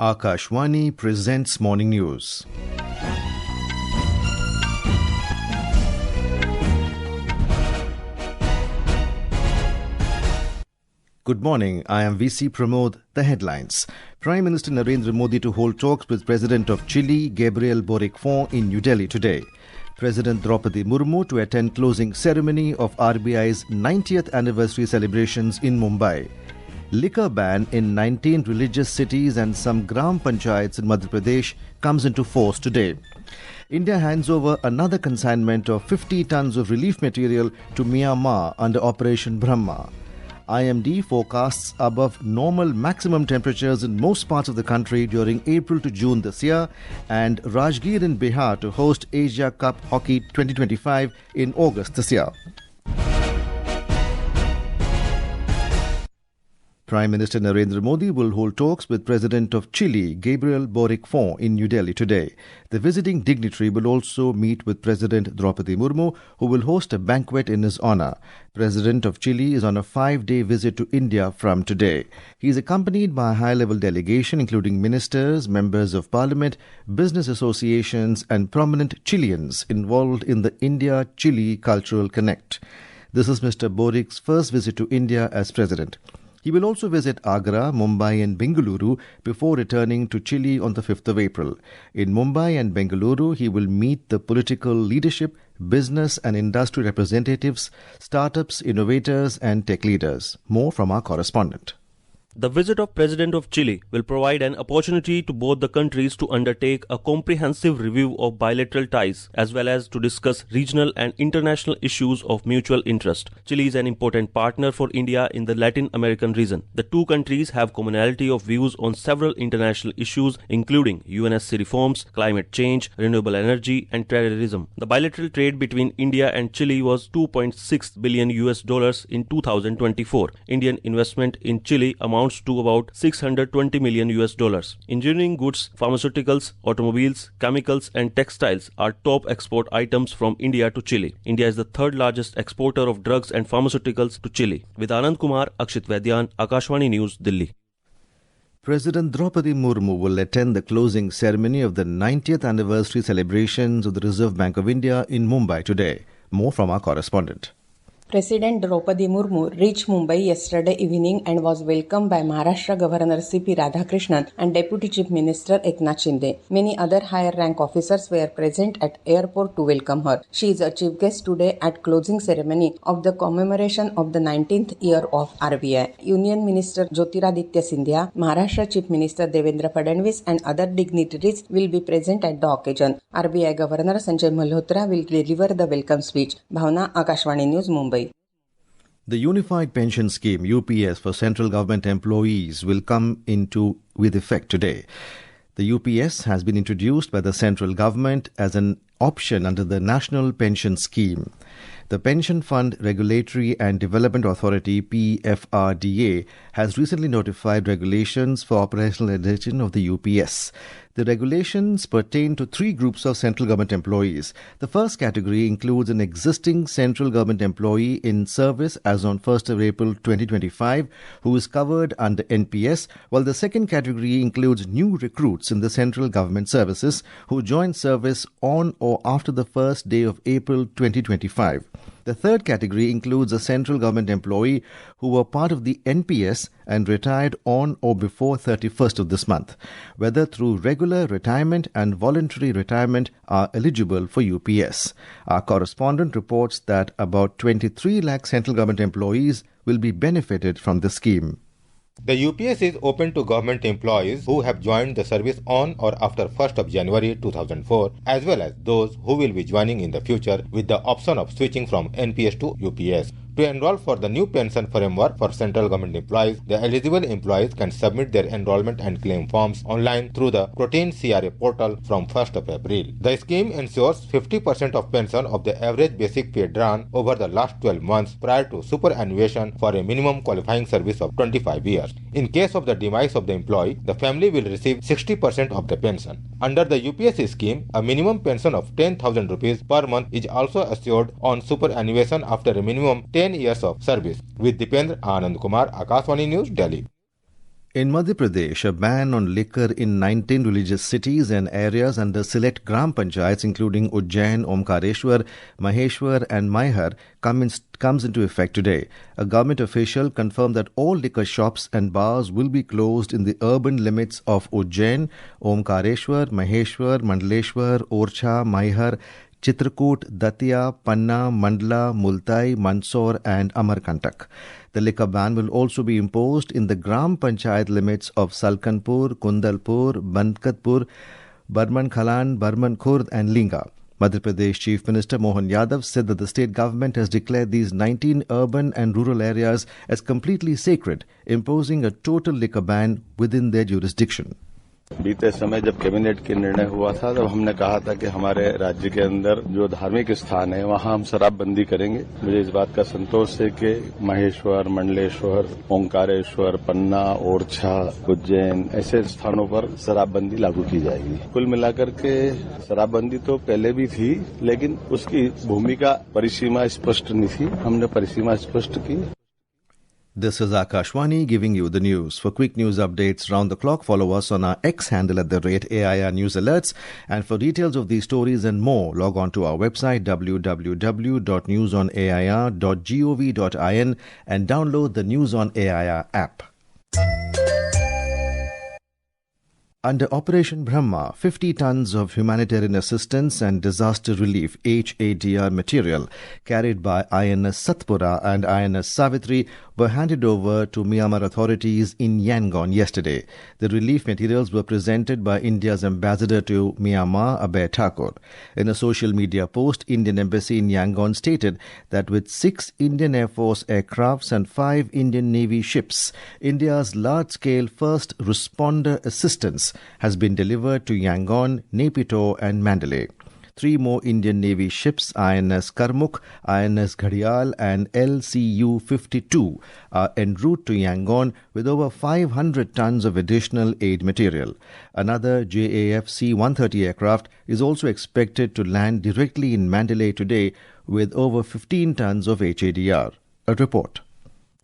Akashwani presents Morning News. Good morning, I am VC Pramod. The headlines. Prime Minister Narendra Modi to hold talks with President of Chile, Gabriel Boric in New Delhi today. President Droupadi Murmu to attend closing ceremony of RBI's 90th anniversary celebrations in Mumbai. Liquor ban in 19 religious cities and some Gram Panchayats in Madhya Pradesh comes into force today. India hands over another consignment of 50 tons of relief material to Myanmar under Operation Brahma. IMD forecasts above normal maximum temperatures in most parts of the country during April to June this year, and Rajgir in Bihar to host Asia Cup Hockey 2025 in August this year. Prime Minister Narendra Modi will hold talks with President of Chile, Gabriel Boric in New Delhi today. The visiting dignitary will also meet with President Droupadi Murmu, who will host a banquet in his honor. President of Chile is on a 5-day visit to India from today. He is accompanied by a high-level delegation including ministers, members of parliament, business associations and prominent Chileans involved in the India-Chile Cultural Connect. This is Mr. Boric's first visit to India as president. He will also visit Agra, Mumbai and Bengaluru before returning to Chile on the 5th of April. In Mumbai and Bengaluru, he will meet the political leadership, business and industry representatives, startups, innovators and tech leaders. More from our correspondent. The visit of President of Chile will provide an opportunity to both the countries to undertake a comprehensive review of bilateral ties as well as to discuss regional and international issues of mutual interest. Chile is an important partner for India in the Latin American region. The two countries have commonality of views on several international issues including UNSC reforms, climate change, renewable energy and terrorism. The bilateral trade between India and Chile was $2.6 billion in 2024. Indian investment in Chile amounts to about $620 million. Engineering goods, pharmaceuticals, automobiles, chemicals and textiles are top export items from India to Chile. India is the third largest exporter of drugs and pharmaceuticals to Chile. With Anand Kumar, Akshit Vaidyan, Akashwani News, Delhi. President Droupadi Murmu will attend the closing ceremony of the 90th anniversary celebrations of the Reserve Bank of India in Mumbai today. More from our correspondent. President Droupadi Murmu reached Mumbai yesterday evening and was welcomed by Maharashtra Governor C.P. Radhakrishnan and Deputy Chief Minister Eknath Shinde. Many other higher rank officers were present at airport to welcome her. She is a chief guest today at closing ceremony of the commemoration of the 19th year of RBI. Union Minister Jyotiraditya Scindia, Maharashtra Chief Minister Devendra Fadnavis and other dignitaries will be present at the occasion. RBI Governor Sanjay Malhotra will deliver the welcome speech. Bhavna, Akashwani News, Mumbai. The Unified Pension Scheme UPS for central government employees will come into with effect today. The UPS has been introduced by the central government as an option under the National Pension Scheme. The Pension Fund Regulatory and Development Authority PFRDA has recently notified regulations for operationalization of the UPS. The regulations pertain to three groups of central government employees. The first category includes an existing central government employee in service as on 1st of April 2025 who is covered under NPS, while the second category includes new recruits in the central government services who join service on or after the first day of April 2025. The third category includes a central government employee who were part of the NPS and retired on or before 31st of this month, whether through regular retirement and voluntary retirement are eligible for UPS. Our correspondent reports that about 23 lakh central government employees will be benefited from the scheme. The UPS is open to government employees who have joined the service on or after 1st of January 2004, as well as those who will be joining in the future with the option of switching from NPS to UPS. To enroll for the new pension framework for central government employees, the eligible employees can submit their enrollment and claim forms online through the Protein CRA portal from 1st of April. The scheme ensures 50% of pension of the average basic pay drawn over the last 12 months prior to superannuation for a minimum qualifying service of 25 years. In case of the demise of the employee, the family will receive 60% of the pension. Under the UPS scheme, a minimum pension of 10,000 rupees per month is also assured on superannuation after a minimum 10 years of service. With Dipendra Anand Kumar, Akashwani News, Delhi. In Madhya Pradesh, a ban on liquor in 19 religious cities and areas under select Gram Panchayats including Ujjain, Omkareshwar, Maheshwar and Maihar comes into effect today. A government official confirmed that all liquor shops and bars will be closed in the urban limits of Ujjain, Omkareshwar, Maheshwar, Mandaleshwar, Orcha, Maihar, Chitrakoot, Datia, Panna, Mandla, Multai, Mandsaur and Amarkantak. The liquor ban will also be imposed in the Gram Panchayat limits of Salkanpur, Kundalpur, Bandkatpur, Barman Khalan, Barman Khurd and Linga. Madhya Pradesh Chief Minister Mohan Yadav said that the state government has declared these 19 urban and rural areas as completely sacred, imposing a total liquor ban within their jurisdiction. बीते समय जब cabinet के निर्णय हुआ था तब हमने कहा था कि हमारे राज्य के अंदर जो धार्मिक स्थान है वहां हम शराबबंदी करेंगे। मुझे इस बात का संतोष है कि महेश्वर, मंडलेश्वर, ओंकारेश्वर, पन्ना, ओरछा, उज्जैन ऐसे स्थानों पर शराबबंदी लागू की जाएगी। कुल मिलाकर के शराबबंदी तो पहले भी थी, लेकिन उसकी भूमिका परिसीमा स्पष्ट नहीं थी। हमने परिसीमा स्पष्ट की। This is Akashwani giving you the news. For quick news updates round the clock, follow us on our X handle at @AIR News Alerts. And for details of these stories and more, log on to our website www.newsonair.gov.in and download the News on AIR app. Under Operation Brahma, 50 tons of humanitarian assistance and disaster relief HADR material carried by INS Satpura and INS Savitri were handed over to Myanmar authorities in Yangon yesterday. The relief materials were presented by India's ambassador to Myanmar, Abhay Thakur. In a social media post, Indian Embassy in Yangon stated that with 6 Indian Air Force aircrafts and 5 Indian Navy ships, India's large-scale first responder assistance has been delivered to Yangon, Naypyidaw and Mandalay. 3 more Indian Navy ships, INS Karmuk, INS Ghadial and LCU-52, are en route to Yangon with over 500 tons of additional aid material. Another JAF C-130 aircraft is also expected to land directly in Mandalay today with over 15 tons of HADR. A report.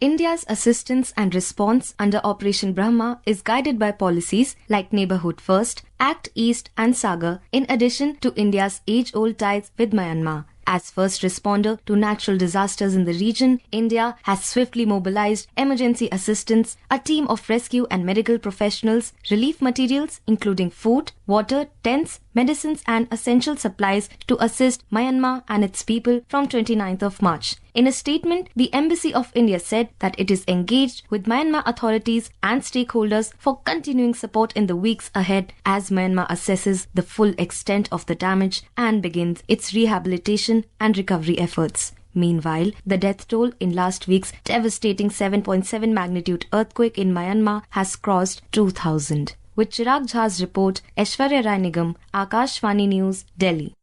India's assistance and response under Operation Brahma is guided by policies like Neighbourhood First, Act East and Sagar, in addition to India's age-old ties with Myanmar. As first responder to natural disasters in the region, India has swiftly mobilized emergency assistance, a team of rescue and medical professionals, relief materials including food, water, tents, medicines and essential supplies to assist Myanmar and its people from 29th of March. In a statement, the Embassy of India said that it is engaged with Myanmar authorities and stakeholders for continuing support in the weeks ahead as Myanmar assesses the full extent of the damage and begins its rehabilitation and recovery efforts. Meanwhile, the death toll in last week's devastating 7.7 magnitude earthquake in Myanmar has crossed 2,000. With Chirag Jha's report, Aishwarya Rai Nigam, Akashvani News, Delhi.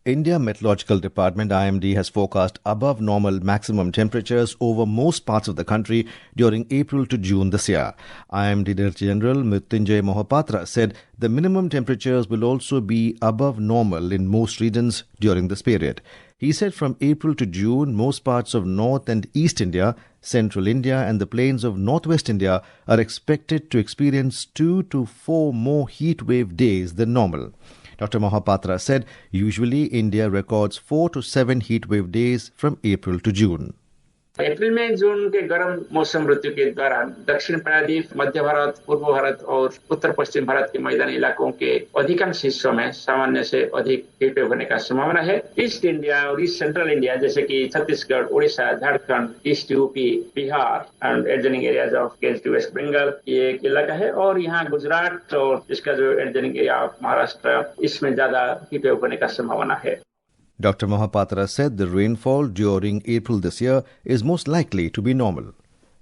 India Meteorological Department IMD has forecast above normal maximum temperatures over most parts of the country during April to June this year. IMD Director General Mrityunjay Mohapatra said the minimum temperatures will also be above normal in most regions during this period. He said from April to June, most parts of North and East India, Central India and the plains of Northwest India are expected to experience 2 to 4 more heat wave days than normal. Dr. Mohapatra said usually India records 4 to 7 heat wave days from April to June. अप्रैल में जून के गर्म मौसम ऋतु के दौरान दक्षिण प्रायद्वीप, मध्य भारत, पूर्व भारत और उत्तर पश्चिम भारत के मैदानी इलाकों के अधिकांश हिस्सों में सामान्य से अधिक हीट वेव होने का संभावना है। ईस्ट इंडिया और ईस्ट सेंट्रल इंडिया जैसे कि Chhattisgarh, Orissa, Jharkhand, East UP, Bihar and adjoining areas of to West Bengal ये एक इलाका है और यहाँ गुजरात और इसका जो एडजॉइनिंग एरिया ऑफ महाराष्ट्र, इसमें ज्यादा हीट वेव होने का संभावना है। Dr. Mohapatra said the rainfall during April this year is most likely to be normal.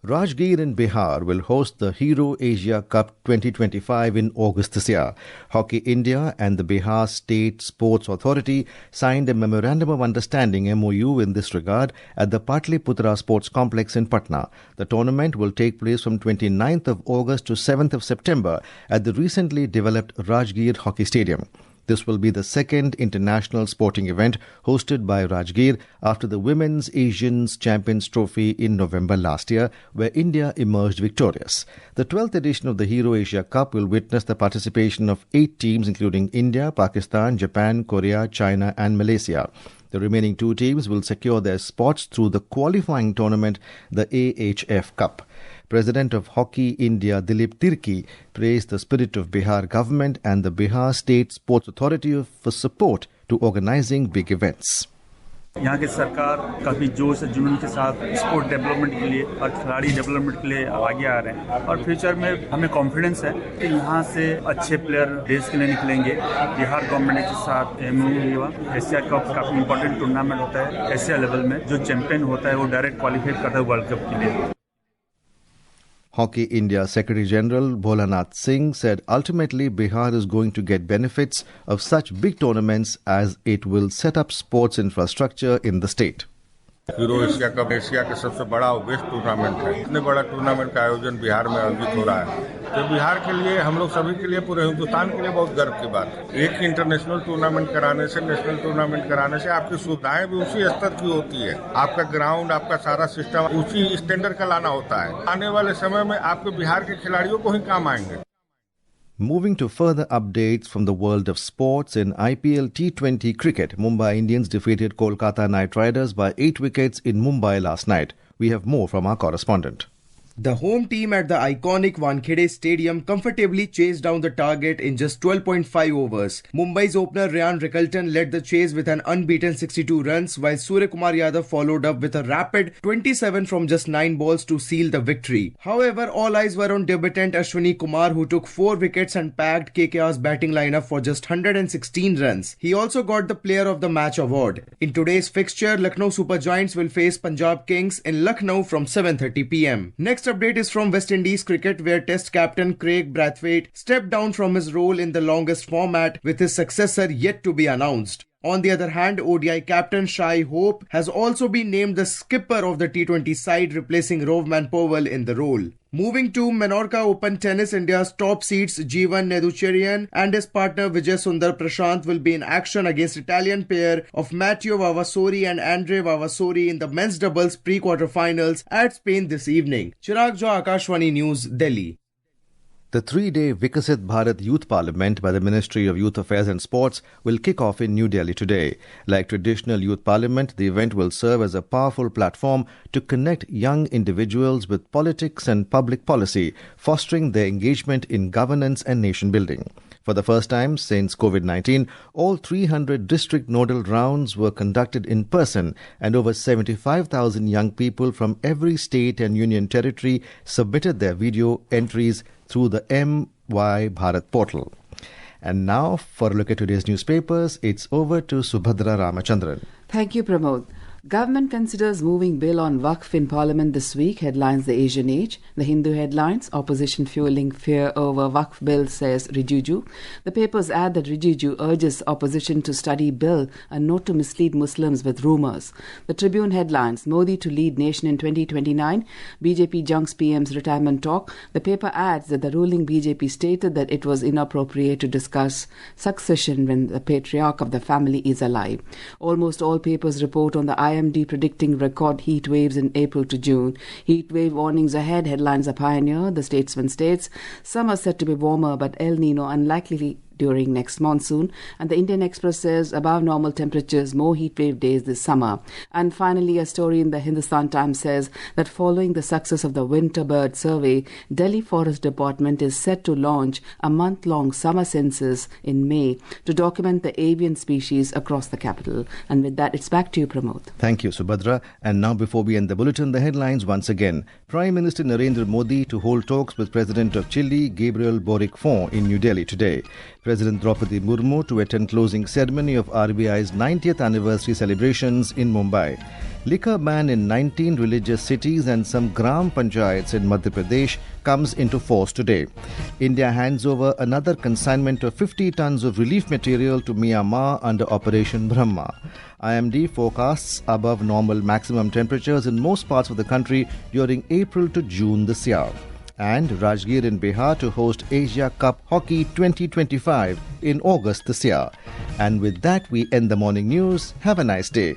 Rajgir in Bihar will host the Hero Asia Cup 2025 in August this year. Hockey India and the Bihar State Sports Authority signed a Memorandum of Understanding MOU in this regard at the Patliputra Sports Complex in Patna. The tournament will take place from 29th of August to 7th of September at the recently developed Rajgir Hockey Stadium. This will be the second international sporting event hosted by Rajgir after the Women's Asians Champions Trophy in November last year, where India emerged victorious. The 12th edition of the Hero Asia Cup will witness the participation of 8 teams including India, Pakistan, Japan, Korea, China and Malaysia. The remaining 2 teams will secure their spots through the qualifying tournament, the AHF Cup. President of Hockey India Dilip Tirki praised the spirit of Bihar government and the Bihar State Sports Authority for support to organizing big events. यहाँ की सरकार काफ़ी जोश और जुनून के साथ sport development के लिए और खिलाड़ी डेवलपमेंट के लिए आगे आ रहे हैं और फ्यूचर में हमें कॉन्फिडेंस है कि यहाँ से अच्छे प्लेयर देश के लिए निकलेंगे। बिहार गवर्नमेंट के साथ एशिया कप काफ़ी इंपॉर्टेंट टूर्नामेंट होता है एशिया लेवल में, जो चैंपियन होता है वो डायरेक्ट क्वालिफाई करता है वर्ल्ड कप के लिए। Hockey India Secretary General Bholanath Singh said ultimately Bihar is going to get benefits of such big tournaments as it will set up sports infrastructure in the state. Hero Asia cup Asia का सबसे बड़ा और best tournament है। इतने बड़ा tournament का आयोजन बिहार में आयोजित हो रहा है, तो बिहार के लिए, हम लोग सभी के लिए, पूरे हिंदुस्तान के लिए बहुत गर्व की बात है। एक इंटरनेशनल टूर्नामेंट कराने से, नेशनल टूर्नामेंट कराने से आपकी सुविधाएं भी उसी स्तर की होती है। आपका ग्राउंड, आपका सारा सिस्टम उसी स्टैंडर्ड का लाना होता है। आने वाले समय में आपके बिहार के खिलाड़ियों को ही काम आएंगे। Moving to further updates from the world of sports, in IPL T20 cricket, Mumbai Indians defeated Kolkata Knight Riders by 8 wickets in Mumbai last night. We have more from our correspondent. The home team at the iconic Wankhede Stadium comfortably chased down the target in just 12.5 overs. Mumbai's opener Ryan Rickelton led the chase with an unbeaten 62 runs, while Suryakumar Yadav followed up with a rapid 27 from just 9 balls to seal the victory. However, all eyes were on debutant Ashwini Kumar, who took 4 wickets and packed KKR's batting lineup for just 116 runs. He also got the Player of the Match award. In today's fixture, Lucknow Super Giants will face Punjab Kings in Lucknow from 7:30 p.m. Next update is from West Indies cricket, where Test captain Craig Brathwaite stepped down from his role in the longest format, with his successor yet to be announced. On the other hand, ODI captain Shai Hope has also been named the skipper of the T20 side, replacing Rovman Powell in the role. Moving to Menorca Open Tennis, India's top seeds Jeevan Neducharian and his partner Vijay Sundar Prashant will be in action against Italian pair of Matteo Vavasori and Andre Vavasori in the men's doubles pre-quarterfinals at Spain this evening. Chirag Jha, Akashvani News, Delhi. The 3-day Vikasit Bharat Youth Parliament by the Ministry of Youth Affairs and Sports will kick off in New Delhi today. Like traditional youth parliament, the event will serve as a powerful platform to connect young individuals with politics and public policy, fostering their engagement in governance and nation building. For the first time since COVID-19, all 300 district nodal rounds were conducted in person, and over 75,000 young people from every state and union territory submitted their video entries through the MY Bharat portal. And now, for a look at today's newspapers, it's over to Subhadra Ramachandran. Thank you, Pramod. Government considers moving bill on Waqf in Parliament this week, headlines The Asian Age. The Hindu headlines, opposition fueling fear over Waqf bill, says Rijiju. The papers add that Rijiju urges opposition to study bill and not to mislead Muslims with rumours. The Tribune headlines, Modi to lead nation in 2029, BJP junks PM's retirement talk. The paper adds that the ruling BJP stated that it was inappropriate to discuss succession when the patriarch of the family is alive. Almost all papers report on the IMD predicting record heat waves in April to June. Heat wave warnings ahead, headlines are Pioneer. The Statesman states summer set to be warmer, but El Nino unlikely during next monsoon. And the Indian Express says above normal temperatures, more heatwave days this summer. And finally, a story in the Hindustan Times says that following the success of the winter bird survey, Delhi Forest Department is set to launch a month-long summer census in May to document the avian species across the capital. And with that, it's back to you, Pramod. Thank you, Subhadra. And now, before we end the bulletin, the headlines once again. Prime Minister Narendra Modi to hold talks with President of Chile, Gabriel Boric in New Delhi today. President Droupadi Murmu to attend closing ceremony of RBI's 90th anniversary celebrations in Mumbai. Liquor ban in 19 religious cities and some Gram Panchayats in Madhya Pradesh comes into force today. India hands over another consignment of 50 tons of relief material to Myanmar under Operation Brahma. IMD forecasts above normal maximum temperatures in most parts of the country during April to June this year. and Rajgir in Bihar to host Asia Cup Hockey 2025 in August this year. And with that, we end the morning news. Have a nice day.